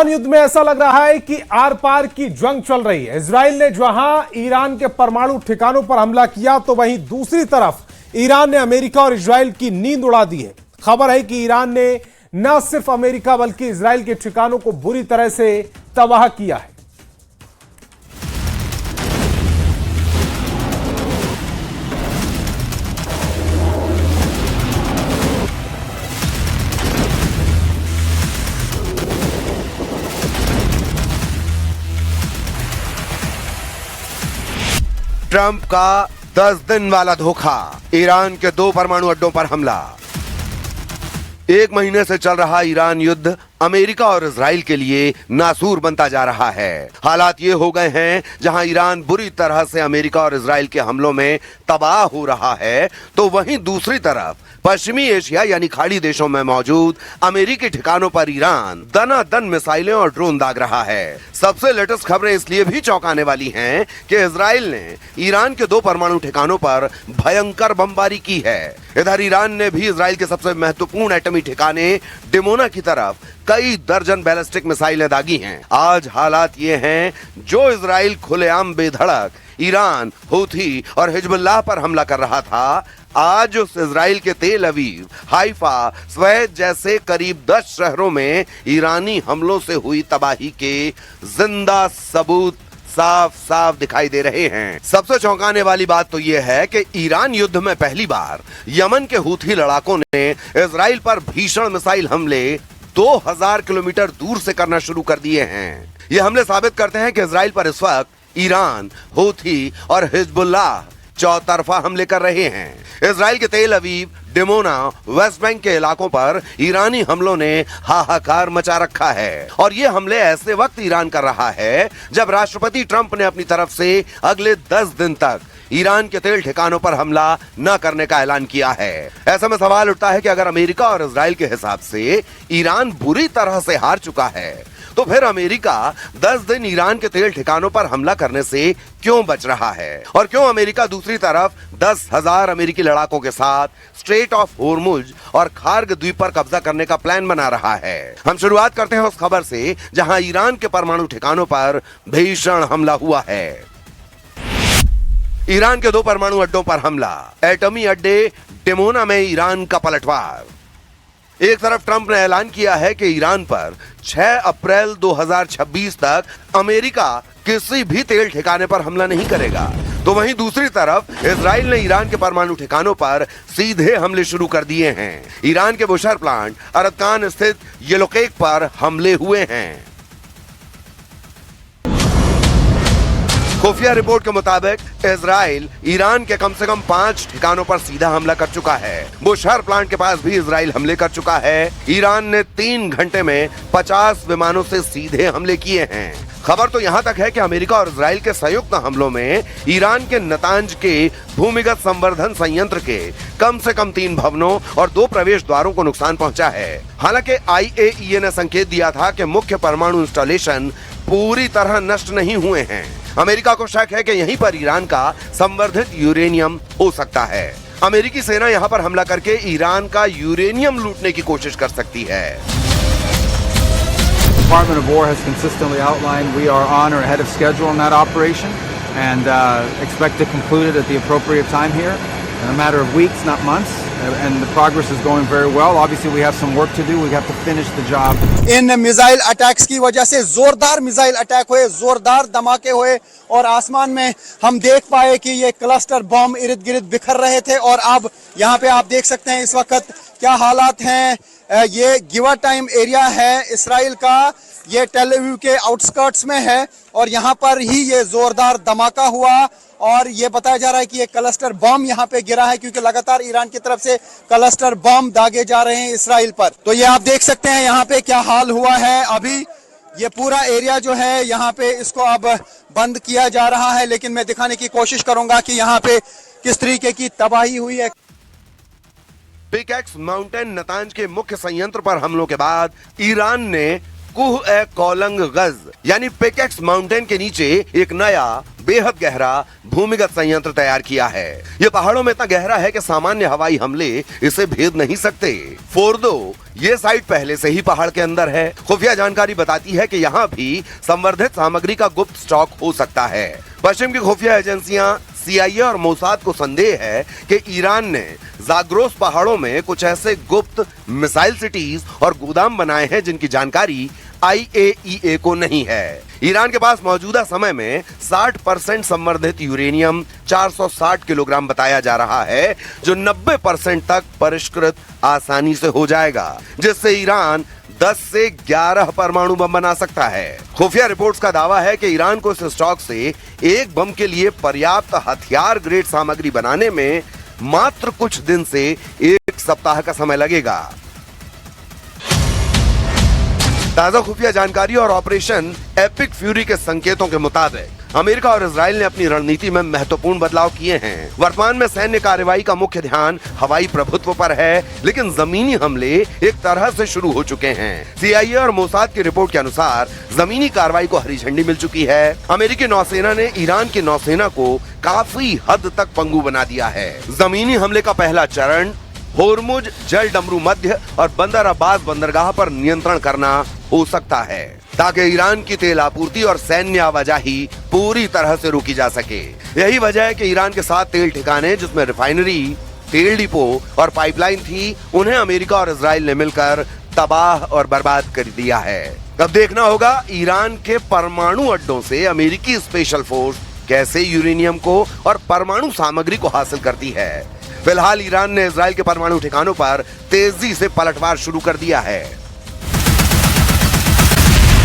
Iran युद्ध में ऐसा लग रहा है कि आर पार की जंग चल रही है। इजराइल ने जहां ईरान के परमाणु ठिकानों पर हमला किया तो वहीं दूसरी तरफ ईरान ने अमेरिका और इजराइल की नींद उड़ा दी है। खबर है कि ईरान ने न सिर्फ अमेरिका बल्कि इजराइल के ठिकानों को बुरी तरह से तबाह किया है। ट्रंप का 10 दिन वाला धोखा, ईरान के 2 परमाणु अड्डों पर हमला। 1 महीने से चल रहा ईरान युद्ध अमेरिका और इजराइल के लिए नासूर बनता जा रहा है। हालात ये हो गए हैं जहां ईरान बुरी तरह से अमेरिका और इजराइल के हमलों में तबाह हो रहा है, तो वहीं दूसरी तरफ पश्चिमी एशिया यानी खाड़ी देशों में मौजूद अमेरिकी ठिकानों पर ईरान दनादन मिसाइलें और ड्रोन दाग रहा है। सबसे लेटेस्ट खबरें इसलिए भी चौंकाने वाली हैं कि इजराइल ने ईरान के 2 परमाणु ठिकानों पर भयंकर बमबारी की है। इधर ईरान ने भी इजराइल के सबसे महत्वपूर्ण एटमी ठिकाने डिमोना की तरफ कई दर्जन बैलिस्टिक मिसाइलें दागी हैं। आज हालात ये हैं, जो इजराइल खुलेआम बेधड़क ईरान, हूथी और हिजबुल्लाह पर हमला कर रहा था, आज उस इजराइल के तेल अवीव, हाइफा, स्वेद जैसे करीब 10 शहरों में ईरानी हमलों से हुई तबाही के जिंदा सबूत साफ साफ दिखाई दे रहे हैं। सबसे चौंकाने वाली बात तो यह है कि ईरान युद्ध में पहली बार यमन के हूथी लड़ाकों ने इजराइल पर भीषण मिसाइल हमले 2000 किलोमीटर दूर से करना शुरू कर दिए हैं। ये हमले साबित करते हैं कि इजराइल पर इस वक्त ईरान, हूथी और हिजबुल्लाह चौतरफा हमले कर रहे हैं। इजराइल के तेल अवीव, डिमोना, वेस्ट बैंक के इलाकों पर ईरानी हमलों ने हाहाकार मचा रखा है। और ये हमले ऐसे वक्त ईरान कर रहा है जब राष्ट्रपति ट्रंप ने अपनी तरफ से अगले 10 दिन तक ईरान के तेल ठिकानों पर हमला न करने का ऐलान किया है। ऐसे में सवाल उठता है कि अगर अमेरिका और इजराइल के हिसाब से ईरान बुरी तरह से हार चुका है, तो फिर अमेरिका 10 दिन ईरान के तेल ठिकानों पर हमला करने से क्यों बच रहा है? और क्यों अमेरिका दूसरी तरफ 10,000 अमेरिकी लड़ाकों के साथ स्ट्रेट ऑफ होर्मुज और खार्ग द्वीप पर कब्जा करने का प्लान बना रहा है? हम शुरुआत करते हैं उस खबर से जहां ईरान के परमाणु ठिकानों पर भीषण हमला हुआ है। ईरान के 2 परमाणु अड्डों पर हमला, एटमी अड्डे डिमोना में ईरान का पलटवार। एक तरफ ट्रंप ने ऐलान किया है कि ईरान पर 6 अप्रैल 2026 तक अमेरिका किसी भी तेल ठिकाने पर हमला नहीं करेगा, तो वहीं दूसरी तरफ इजराइल ने ईरान के परमाणु ठिकानों पर सीधे हमले शुरू कर दिए हैं। ईरान के बुशर प्लांट अरकान स्थित येलोकेक पर हमले हुए हैं। खुफिया रिपोर्ट के मुताबिक इजराइल ईरान के कम से कम 5 ठिकानों पर सीधा हमला कर चुका है। बुशहर प्लांट के पास भी इजराइल हमले कर चुका है। ईरान ने 3 घंटे में 50 विमानों से सीधे हमले किए हैं। खबर तो यहाँ तक है कि अमेरिका और इजराइल के संयुक्त हमलों में ईरान के नतांज के भूमिगत संवर्धन संयंत्र के कम से कम 3 भवनों और 2 प्रवेश द्वारों को नुकसान पहुंचा है। हालांकि IAEA ने संकेत दिया था कि मुख्य परमाणु इंस्टॉलेशन पूरी तरह नष्ट नहीं हुए हैं। अमेरिका को शक है कि यहीं पर ईरान का संवर्धित यूरेनियम हो सकता है। अमेरिकी सेना यहां पर हमला करके ईरान का यूरेनियम लूटने की कोशिश कर सकती है। Department of War has consistently outlined we are on or ahead of schedule in that operation and expect to conclude it at the appropriate time here in a matter of weeks, not months. And the progress is going very well. Obviously, we have some work to do. We have to finish the job. In missile attacks की वजह से जोरदार missile attack हुए, जोरदार धमाके हुए और आसमान में हम देख पाए कि ये क्लस्टर बम इर्द गिर्द बिखर रहे थे। और अब यहाँ पे आप देख सकते हैं इस वक्त क्या हालात हैं। ये गिवा टाइम एरिया है इसराइल का, ये टेल अवीव के आउटस्कर्ट्स में है और यहाँ पर ही ये जोरदार धमाका हुआ और ये बताया जा रहा है कि ये क्लस्टर बम यहाँ पे गिरा है, क्योंकि लगातार ईरान की तरफ से क्लस्टर बम दागे जा रहे हैं इसराइल पर। तो ये आप देख सकते हैं यहाँ पे क्या हाल हुआ है। अभी ये पूरा एरिया जो है यहाँ पे इसको अब बंद किया जा रहा है, लेकिन मैं दिखाने की कोशिश करूंगा कि यहाँ पे किस तरीके की तबाही हुई है। पिकैक्स माउंटेन नतांज के मुख्य संयंत्र पर हमलों के बाद ईरान ने कुह ए कोलंग गज यानी पिकैक्स माउंटेन के नीचे एक नया बेहद गहरा भूमिगत संयंत्र तैयार किया है। ये पहाड़ों में इतना गहरा है कि सामान्य हवाई हमले इसे भेद नहीं सकते। फोर्दो, ये साइट पहले से ही पहाड़ के अंदर है। खुफिया जानकारी बताती है कि यहाँ भी संवर्धित सामग्री का गुप्त स्टॉक हो सकता है। पश्चिम की खुफिया एजेंसियां CIA और मोसाद को संदेह है कि ईरान ने जाग्रोस पहाड़ों में कुछ ऐसे गुप्त मिसाइल सिटीज और गोदाम बनाए हैं जिनकी जानकारी IAEA को नहीं है। ईरान के पास मौजूदा समय में 60% संवर्धित यूरेनियम 460 किलोग्राम बताया जा रहा है, जो 90% तक परिष्कृत आसानी से हो जाएगा, जिससे ईरान 10 से 11 परमाणु बम बना सकता है। खुफिया रिपोर्ट्स का दावा है कि ईरान को इस स्टॉक से एक बम के लिए पर्याप्त हथियार ग्रेड सामग्री बनाने में मात्र कुछ दिन से एक सप्ताह का समय लगेगा। ताजा खुफिया जानकारी और ऑपरेशन एपिक फ्यूरी के संकेतों के मुताबिक अमेरिका और इजराइल ने अपनी रणनीति में महत्वपूर्ण बदलाव किए हैं। वर्तमान में सैन्य कार्रवाई का मुख्य ध्यान हवाई प्रभुत्व पर है, लेकिन जमीनी हमले एक तरह से शुरू हो चुके हैं। CIA और मोसाद की रिपोर्ट के अनुसार जमीनी कार्रवाई को हरी झंडी मिल चुकी है। अमेरिकी नौसेना ने ईरान की नौसेना को काफी हद तक पंगु बना दिया है। जमीनी हमले का पहला चरण होर्मुज, जल डमरू मध्य और बंदर अब्बास बंदरगाह पर नियंत्रण करना हो सकता है, ताकि ईरान की तेल आपूर्ति और सैन्य आवाजाही पूरी तरह से रोकी जा सके। यही वजह है कि ईरान के 7 तेल ठिकाने, जिसमें रिफाइनरी, तेल डिपो और पाइपलाइन थी, उन्हें अमेरिका और इजराइल ने मिलकर तबाह और बर्बाद कर दिया है। अब देखना होगा ईरान के परमाणु अड्डों से अमेरिकी स्पेशल फोर्स कैसे यूरेनियम को और परमाणु सामग्री को हासिल करती है। फिलहाल ईरान ने इजराइल के परमाणु ठिकानों पर तेजी से पलटवार शुरू कर दिया है।